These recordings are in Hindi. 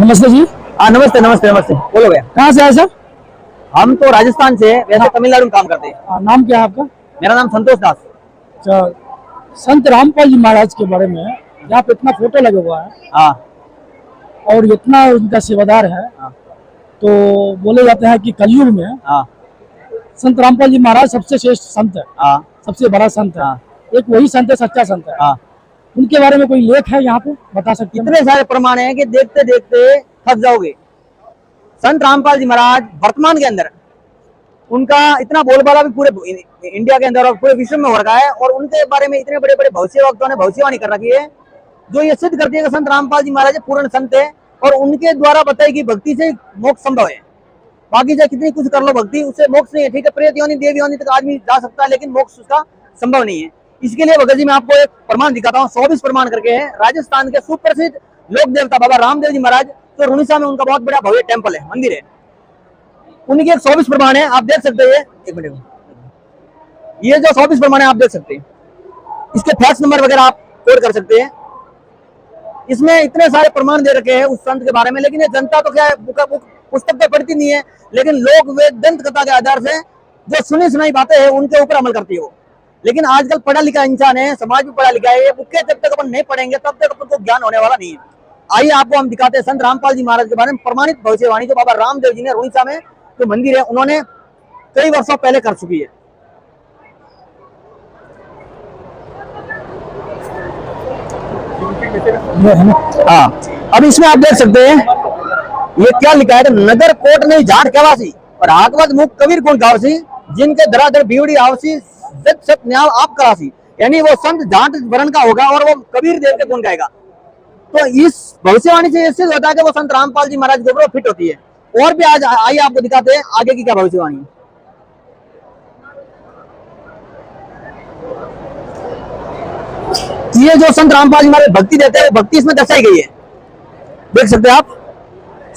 नमस्ते जी। हाँ, नमस्ते नमस्ते नमस्ते। बोलो भैया। कहाँ से आए सर? हम तो राजस्थान से हैं, वैसे तमिलनाडु में काम करते हैं। नाम क्या है आपका? मेरा नाम संतोष दास। अच्छा, संत रामपाल जी महाराज के बारे में यहाँ पे इतना फोटो लगा हुआ है हाँ और इतना उनका सेवादार है, हाँ तो बोले जाते हैं कि कलयुग में हाँ संत रामपाल जी महाराज सबसे श्रेष्ठ संत है, हाँ सबसे बड़ा संत है। हाँ एक वही संत है, सच्चा संत है। हाँ। उनके बारे में कोई लेख है यहाँ पे, बता सकते हैं? इतने सारे प्रमाण हैं कि देखते देखते थक जाओगे। संत रामपाल जी महाराज वर्तमान के अंदर उनका इतना बोलबाला भी पूरे इंडिया के अंदर और पूरे विश्व में हो रखा है, और उनके बारे में इतने बड़े बड़े भविष्यवक्ताओं ने भविष्यवाणी कर रखी है जो ये सिद्ध करती है कि संत रामपाल जी महाराज पूर्ण संत है और उनके द्वारा बताई कि भक्ति से मोक्ष संभव है। बाकी चाहे कितनी कुछ कर लो, भक्ति उससे मोक्ष नहीं है। ठीक है, प्रेत योनि देव योनि तक आदमी जा सकता है, लेकिन मोक्ष उसका संभव नहीं है। इसके लिए भगत जी मैं आपको एक प्रमाण दिखाता हूँ। 24 प्रमाण करके है। राजस्थान के सुप्रसिद्ध लोक देवता बाबा रामदेव जी महाराज, तो रुनिसा में उनका बहुत बड़ा भव्य टेम्पल है, मंदिर है। उनके 24 प्रमाण है, आप देख सकते हैं। एक मिनट, ये जो 24 प्रमाण है आप देख सकते हैं, इसके फैक्स नंबर वगैरह आप कोड कर सकते हैं। इसमें इतने सारे प्रमाण दे रखे हैं उस संत के बारे में, लेकिन ये जनता तो क्या है, पुस्तक तो पढ़ती नहीं है, लेकिन लोग वे दंत कथा के आधार से जो सुनी सुनाई बातें हैं उनके ऊपर अमल करती है वो। लेकिन आजकल पढ़ा लिखा इंसान है, समाज भी पढ़ा लिखा है, ये बुक्के जब तक अपन नहीं पढ़ेंगे तब तक अपन को ज्ञान होने वाला नहीं है। आइए आपको हम दिखाते हैं संत रामपाल जी महाराज के बारे में प्रमाणित भविष्यवाणी जो बाबा रामदेव जी ने रुनिसा में जो मंदिर है उन्होंने कई वर्षों पहले कर चुकी है। हाँ, अब इसमें आप देख सकते हैं ये क्या लिखा है, नगर कोट नहीं झाट कहवासी और हाकवत मुख कबीर गुण गावसी जिनके धराधर बीवड़ी आवसी सत सत न्याय आप करासी। यानी वो संत झाट वर्ण का होगा और वो कबीर देव के गुण गाएगा। तो इस भविष्यवाणी से इससे होता है कि वो संत रामपाल जी महाराज के ऊपर फिट होती है। और भी आज आइए आपको दिखाते हैं आगे की क्या भविष्यवाणी है। ये जो संत रामपाल जी महाराज भक्ति देते हैं, भक्ति इसमें दर्शाई गई है, देख सकते हैं आप।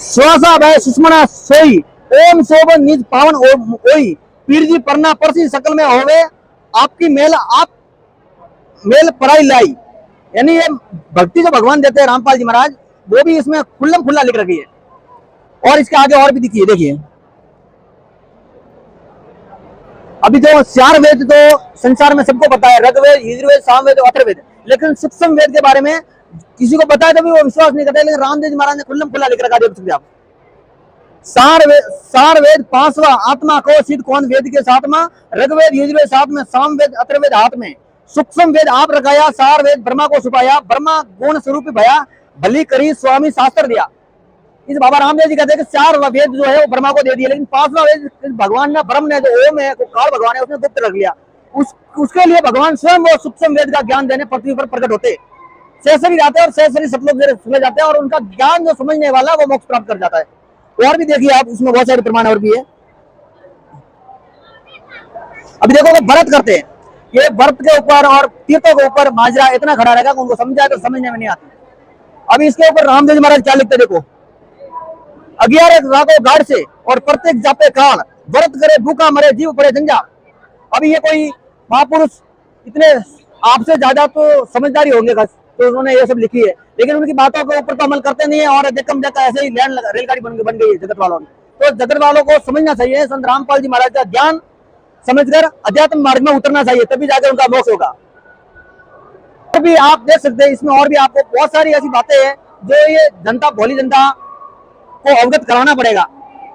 श्वासा भय सुषमना सोई ओम शोभन निज पावन ओई पीर जी परना परसी सकल में होवे आपकी मेल आप मेल पराई लाई। यानी ये भक्ति जो भगवान देते हैं रामपाल जी महाराज, वो भी इसमें खुल्लम खुल्ला लिख रखी है। और इसके आगे और भी दिखिए, देखिए अभी जो 4 वेद तो संसार में सबको पता है, ऋग्वेद, यजुर्वेद, सामवेद और अथर्ववेद, लेकिन सूक्ष्म वेद के बारे में किसी को पता है तो भी वो विश्वास नहीं करते। लेकिन रामदेव जी महाराज ने खुल्लम खुल्ला लिख रखा, देख सकते आप। सार वेद 5वां आत्मा को सिद्ध कौन वेद के 7वां, ऋग्वेद यजुर्वेद 7 में, सामवेद अथर्ववेद हाथ में, सूक्ष्म वेद आप रखाया, सार वेद ब्रह्मा को छुपाया, ब्रह्मा गुण स्वरूप भया भली करी स्वामी शास्त्र दिया। इस बाबा रामदेव जी कहते हैं कि 4 वेद जो है वो ब्रह्मा को दे दिए, लेकिन 5वां वेद भगवान ने, ब्रह्म ने, जो ओम है, काल भगवान है, उसने गुप्त रख लिया। उसके लिए भगवान स्वयं वो सूक्ष्म वेद का ज्ञान देने पृथ्वी पर प्रकट होते, सहसरी जाते हैं और सहसरी सब लोग सुने जाते हैं और उनका ज्ञान जो समझने वाला वो मोक्ष प्राप्त कर जाता है। और भी देखिए आप, उसमें बहुत सारे प्रमाण और भी है। अभी देखो वो व्रत करते हैं, ये व्रत के ऊपर और तीर्थों के ऊपर माजरा इतना खड़ा रहेगा उनको समझाए तो समझने में नहीं आती। अभी इसके ऊपर रामदेव जी महाराज क्या लिखते देखो, 11 रागो गाढ़ से और प्रत्येक जापे काल व्रत करे भूखा मरे जीव पड़े जंजाल। अभी ये कोई महापुरुष इतने आपसे ज्यादा तो समझदारी होंगे तो उन्होंने ये सब लिखी है, लेकिन उनकी बातों के ऊपर तो अमल करते नहीं है और देखम देखा ऐसे ही रेलगाड़ी बन गई है जगत वालों ने। तो जगत वालों को समझना चाहिए संत रामपाल जी महाराज का ज्ञान समझकर अध्यात्म मार्ग में उतरना चाहिए, तभी जाकर उनका मोक्ष होगा। और भी आप देख सकते हैं इसमें और भी आपको बहुत सारी ऐसी बातें हैं जो ये जनता, भोली जनता को अवगत कराना पड़ेगा,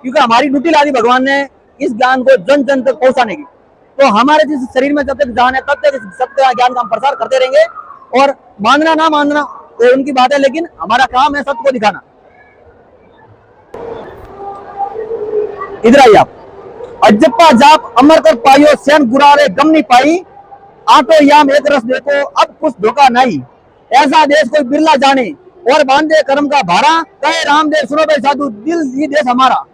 क्योंकि हमारी ड्यूटी ला दी भगवान ने इस ज्ञान को जन जन तक पहुंचाने की। तो हमारे जिस शरीर में जब तक जान है तब तक सत्य ज्ञान का हम प्रसार करते रहेंगे, और मानना ना मानना तो उनकी बात है, लेकिन हमारा काम है सत्य को दिखाना। इधर आइए आप। अजप्पा जाप अमर कर पाइयो सैन गुरारे गम नहीं पाई आटो याम एक रस देखो अब कुछ धोखा नहीं। ऐसा देश कोई बिरला जाने और बांधे कर्म का भारा कहे रामदेव सुनो भाई साधु दिल ये देश हमारा।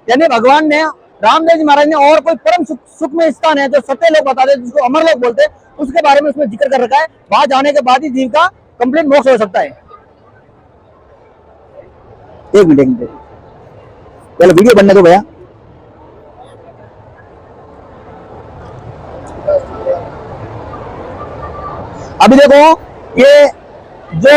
यानी भगवान ने, रामदेव जी महाराज ने और कोई परम सुख में स्थान है जो सत्य लोग बताते हैं, जिसको अमर लोग बोलते हैं, उसके बारे में उसमें जिक्र कर रखा है। वहां जाने के बाद ही जीव का कंप्लीट मोक्ष हो सकता है। एक मिनट पहले वीडियो बनने दो भैया। अभी देखो ये जो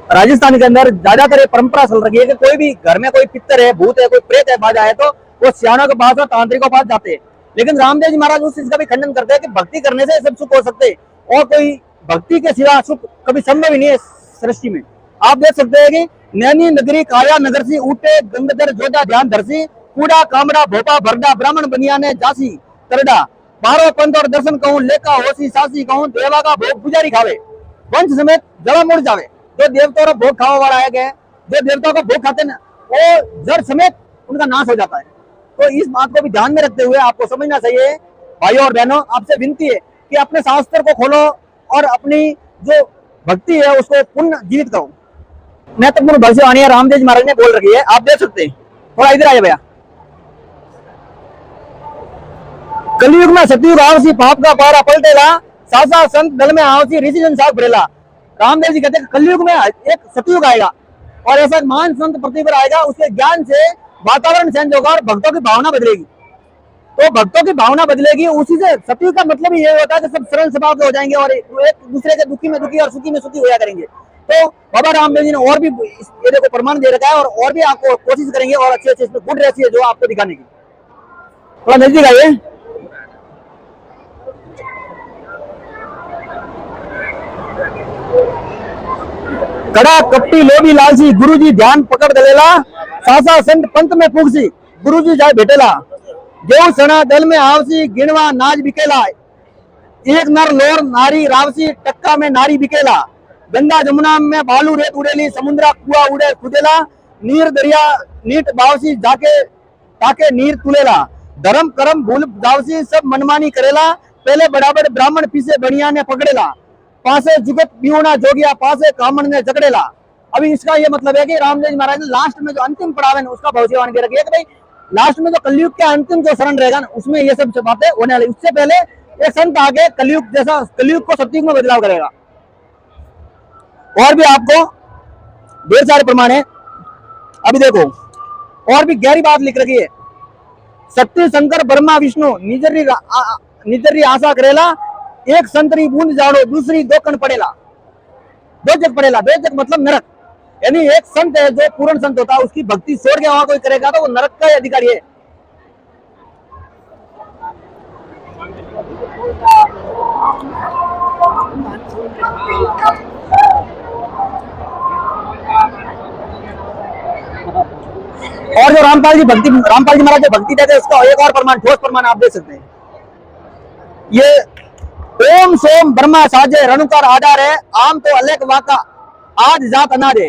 राजस्थान के अंदर ज्यादातर ये परंपरा चल रही है कि कोई भी घर में कोई पितर है, भूत है, कोई प्रेत है, बाजा है, तो वो सियानों के पास और तांत्रिकों के पास जाते हैं। लेकिन रामदेव जी महाराज उस चीज का भी खंडन करते हैं कि भक्ति करने से सब सुख हो सकते हैं और कोई भक्ति के सिवा सुख कभी संभव ही नहीं है सृष्टि में। आप देख सकते हैं कि नैनी नगरी काया नगर से उठे गंगाधर जोधा ध्यान धरसी कूड़ा कामड़ा भोपा भरडा ब्राह्मण बनिया ने जासी तरडा 12 पंथ और दर्शन कहूं लेका होसी सासी कहूं देवा का भोग पुजारी खावे वंश समेत जला मुड़ जावे। जो देवताओं का भोग खावा वाला है गए, जो देवताओं का भोग खाते ना वो जड़ समेत उनका नाश हो जाता है। तो इस बात को भी ध्यान में रखते हुए आपको समझना चाहिए भाइयों और बहनों, आपसे विनती है कि अपने शास्त्र को खोलो और अपनी जो भक्ति है उसको पुनः जीवित करो। महत्वपूर्ण भविष्यवाणी रामदेव जी महाराज ने बोल रखी है, आप देख सकते हैं। थोड़ा इधर आइए भैया। कलयुग में सतयुग आवसी पाप का पारा पलटेला सासा संत दल में आवसी ऋषि जन साग भरेला। रामदेव जी कहते हैं कलयुग में एक सतयुग आएगा और ऐसा महान संत पृथ्वी पर आएगा, उसके ज्ञान से वातावरण चेंज होगा और भक्तों की भावना बदलेगी। तो भक्तों की भावना बदलेगी, उसी से सतयुग का मतलब ही ये होता है कि सब सरल स्वभाव के हो जाएंगे और एक दूसरे के दुखी में दुखी और सुखी में सुखी होया करेंगे। तो बाबा रामदेव जी ने और भी इस एरिया को प्रमाण दे रखा है और भी आपको कोशिश करेंगे और अच्छे अच्छे इसमें गुड रेसी है जो आपको दिखाने की। थोड़ा नजदीक आइए। कड़ा कपटी लोभी लालसी गुरुजी ध्यान पकड़ दलेला सासा संत पंत में पूछसी गुरुजी जाए भेटेला देव सना दल में आवसी गिणवा नाज बिकेला एक नर लोर नारी रावसी टक्का में नारी बिकेला गंगा जमुना में बालू रेत उड़ेली समुद्रा कुआ उड़े खुदेला नीर दरिया नीट बावसी जाके ताके नीर तुलेला धर्म करम भूल दावसी सब मनमानी करेला पहले बराबर ब्राह्मण पीछे बढ़िया ने पकड़ेला पासे जुगत बिहोना जोगिया पासे कामन ने जकड़ेला। अभी इसका ये मतलब है कि रामदेव जी महाराज ने लास्ट में जो अंतिम पड़ाव है उसका भविष्यवाणी दे रखी है कि भाई लास्ट में जो कलयुग के अंतिम जो शरण रहेगा ना उसमें ये सब बातें होने वाली। उससे पहले एक संत आगे कलयुग जैसा कलयुग को सतयुग में बदलाव करेगा। और भी आपको ढेर सारे प्रमाण है। अभी देखो और भी गहरी बात लिख रखी है। सत्य शंकर ब्रह्मा विष्णु निजरी आशा करेला एक संतरी बूंद जाड़ो दूसरी दो कण पड़ेला दो जग पड़ेला। दो जग मतलब नरक, यानी एक संत है जो पूर्ण संत होता है उसकी भक्ति छोड़ के वहां कोई करेगा तो वो नरक का अधिकारी है। और जो रामपाल जी महाराज जो भक्ति देते हैं उसका एक और प्रमाण ठोस प्रमाण आप दे सकते हैं। ये ओम सोम ब्रह्मा साजे रणुकार आधार है आम तो अलेख वाका आज जात अनाज है।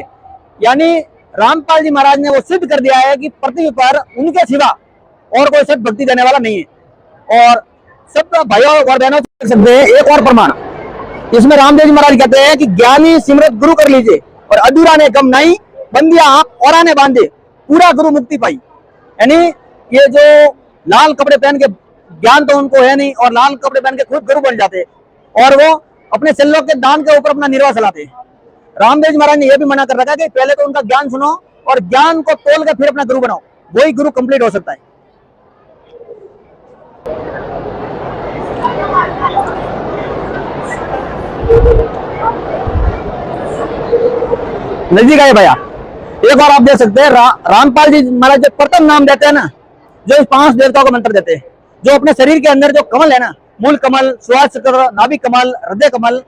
यानी रामपाल जी महाराज ने वो सिद्ध कर दिया है कि पृथ्वी पर उनके सिवा और कोई सत भक्ति देने वाला नहीं है। और सब भाइयों और बहनों देख सकते हैं एक और प्रमाण इसमें रामदेव जी महाराज कहते हैं कि ज्ञानी सिमरत गुरु कर लीजिए और अधूरा ने गम नहीं बंदिया आप और ने बांधे पूरा गुरु मुक्ति पाई। यानी ये जो लाल कपड़े पहन के ज्ञान तो उनको है नहीं और लाल कपड़े पहन के खुद गुरु बन जाते और वो अपने चेलों के दान के ऊपर अपना निर्वाह चलाते। रामदेव जी महाराज ने यह भी मना कर रखा कि पहले तो उनका ज्ञान सुनो और ज्ञान को तोल के फिर अपना गुरु बनाओ, वही गुरु कंप्लीट हो सकता है। नजदीक आए भैया। एक और आप देख सकते हैं रामपाल जी महाराज जो प्रथम नाम देते हैं ना, जो इस 5 देवताओं को मंत्र देते हैं, जो अपने शरीर के अंदर जो कमल है ना, मूल कमल, सुहास चक्र, नाभि कमल, हृदय कमल,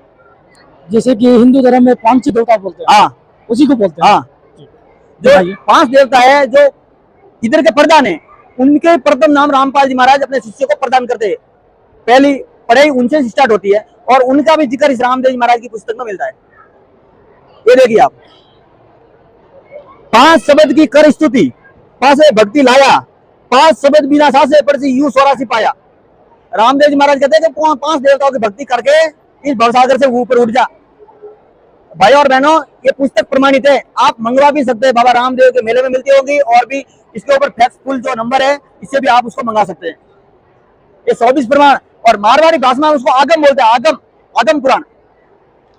जैसे कि हिंदू धर्म में 5 देवता बोलते हैं, हाँ उसी को बोलते हैं। हाँ, जो 5 देवता है जो इधर के प्रधान है, उनके प्रथम नाम रामपाल जी महाराज अपने शिष्य को प्रदान करते हैं। पहली पढ़ाई उनसे स्टार्ट होती है और उनका भी जिक्र इस रामदेव जी महाराज की पुस्तक में मिलता है। ये देखिए आप, 5 शब्द की कर स्तुति, 5 भक्ति लाया, 5 शब्द बिना सासे पड़सी यू 84 पाया। रामदेव जी महाराज कहते हैं कि 5 देवताओं की भक्ति करके इस भवसागर से ऊपर उठ जा। भाई और बहनों, ये पुस्तक प्रमाणित है, आप मंगवा भी सकते हैं, बाबा रामदेव के मेले में मिलती होगी और भी इसके ऊपर फैक्स फुल जो नंबर है इससे भी आप उसको मंगा सकते हैं। ये 24 प्रमाण और मारवाड़ी भाषा में उसको आगम बोलते हैं, आगम, आगम पुराण,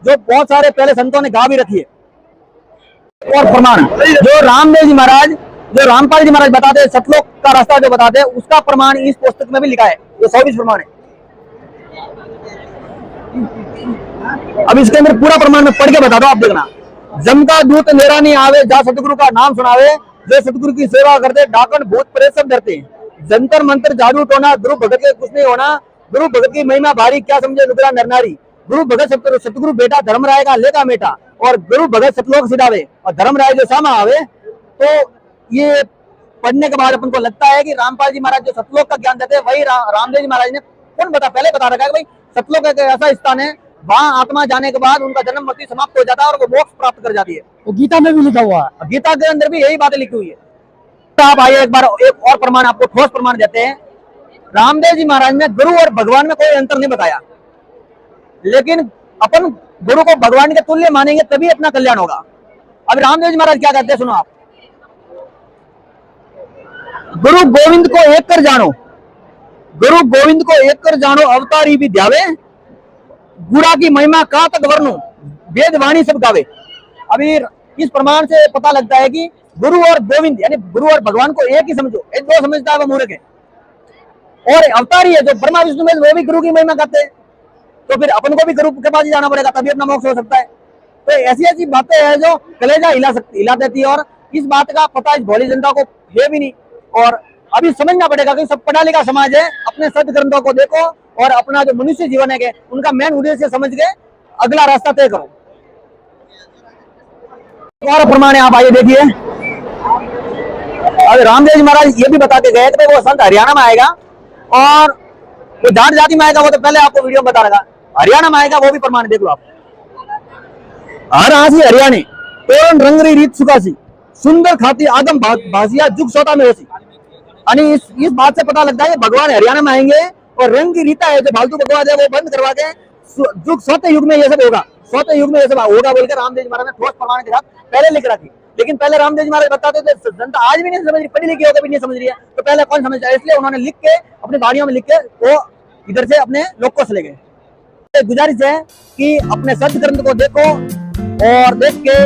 जो बहुत सारे पहले संतों ने गा भी रखी है। और प्रमाण जो रामदेव जी महाराज, जो रामपाल जी महाराज बताते हैं, सतलोक का रास्ता जो बताते हैं, उसका प्रमाण इस पुस्तक में भी लिखा है। ये 24 प्रमाण है। अब इसके अंदर पूरा प्रमाण में पढ़ के बता दो, आप देखना। जम का दूत मेरा नहीं आवे, जा सतगुरु का नाम सुनावे, जो सतगुरु की सेवा करते डाकन भूत प्रेत सब डरते हैं। जंतर मंत्र जादू टोना, गुरु भगत के कुछ नहीं होना, गुरु भगत की महिमा भारी, क्या समझे नुकरा नर नारी। गुरु भगत सतगुरु बेटा धर्मराय का लेगा बेटा, और गुरु भगत सतलोक सिधावे, और धर्मराय जो सामा आवे। तो ये पढ़ने के बाद अपन को लगता है कि रामपाल जी महाराज जो सतलोक का ज्ञान देते हैं, वही रामदेव जी महाराज ने पहले बता रखा है कि भाई सतलोक एक ऐसा स्थान है, वहां आत्मा जाने के बाद उनका जन्म मृत्यु समाप्त हो जाता है और वो मोक्ष प्राप्त कर जाती है। वो गीता में भी लिखा हुआ है। गीता के अंदर भी यही बातें लिखी हुई है। तो आप आइए एक बार एक और प्रमाण आपको ठोस प्रमाण देते हैं। रामदेव जी महाराज ने गुरु और भगवान में कोई अंतर नहीं बताया, लेकिन अपन गुरु को भगवान के तुल्य मानेंगे तभी अपना कल्याण होगा। अब रामदेव जी महाराज क्या कहते हैं सुनो आप, गुरु गोविंद को एक कर जानो, गुरु गोविंद को एक कर जानो, अवतारी भी ध्यावे, गुरा की महिमा का तक वर्णो, वेद वाणी सब गावे। अभी इस प्रमाण से पता लगता है कि गुरु और गोविंद यानी गुरु और भगवान को एक ही समझो, एक दो समझता है वो मूर्ख है। और अवतारी है जो ब्रह्मा विष्णु में, वो भी गुरु की महिमा करते हैं, तो फिर अपन को भी गुरु के पास ही जाना पड़ेगा तभी अपना मोक्ष हो सकता है। तो ऐसी ऐसी बातें हैं जो कलेजा हिला देती है, और इस बात का पता इस भोली जनता को है भी नहीं। और अभी समझना पड़ेगा कि सब पढ़ा लिखा समाज है, अपने सद ग्रंथों को देखो और अपना जो मनुष्य जीवन है उनका मेन उद्देश्य समझ के अगला रास्ता तय करो। और प्रमाण आप आइए देखिए। अब रामदेव जी महाराज ये भी बताते गए कि वो संत हरियाणा में आएगा और वो जाट जाति में आएगा, वो तो पहले आपको वीडियो में बता रहा, हरियाणा में आएगा, वो भी प्रमाण देख लो आप। हर आसी हरियाणी तोरण रंगरी रीत सुखासी, सुंदर खाती आदम भासिया जुग सोता में होसी। यानी इस बात से पता लगता है कि भगवान हरियाणा में आएंगे और रंग की रीता है जो फालतू बकवास है वो बंद करवा के जुग सोते युग में ये सब होगा, सोते युग में ये सब होगा बोलकर रामदेव जी महाराज ने ठोस प्रमाण के साथ पहले लिख रखी। लेकिन पहले रामदेव जी महाराज बताते थे जनता आज भी नहीं समझ रही, पढ़ी लिखी होकर भी नहीं समझ रही है, तो पहले कौन समझ जाए, इसलिए उन्होंने लिख के अपनी बाड़ियों में लिख के वो इधर से अपने लोग को चले गए। गुजारिश है कि अपने सत्य ग्रंथ को देखो और देख के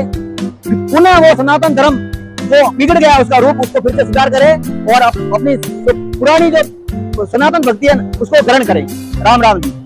पुनः वो सनातन धर्म जो बिगड़ गया उसका रूप उसको फिर से सुधार करे और अपनी पुरानी जो सनातन भक्ति है उसको ग्रहण करें। राम राम जी।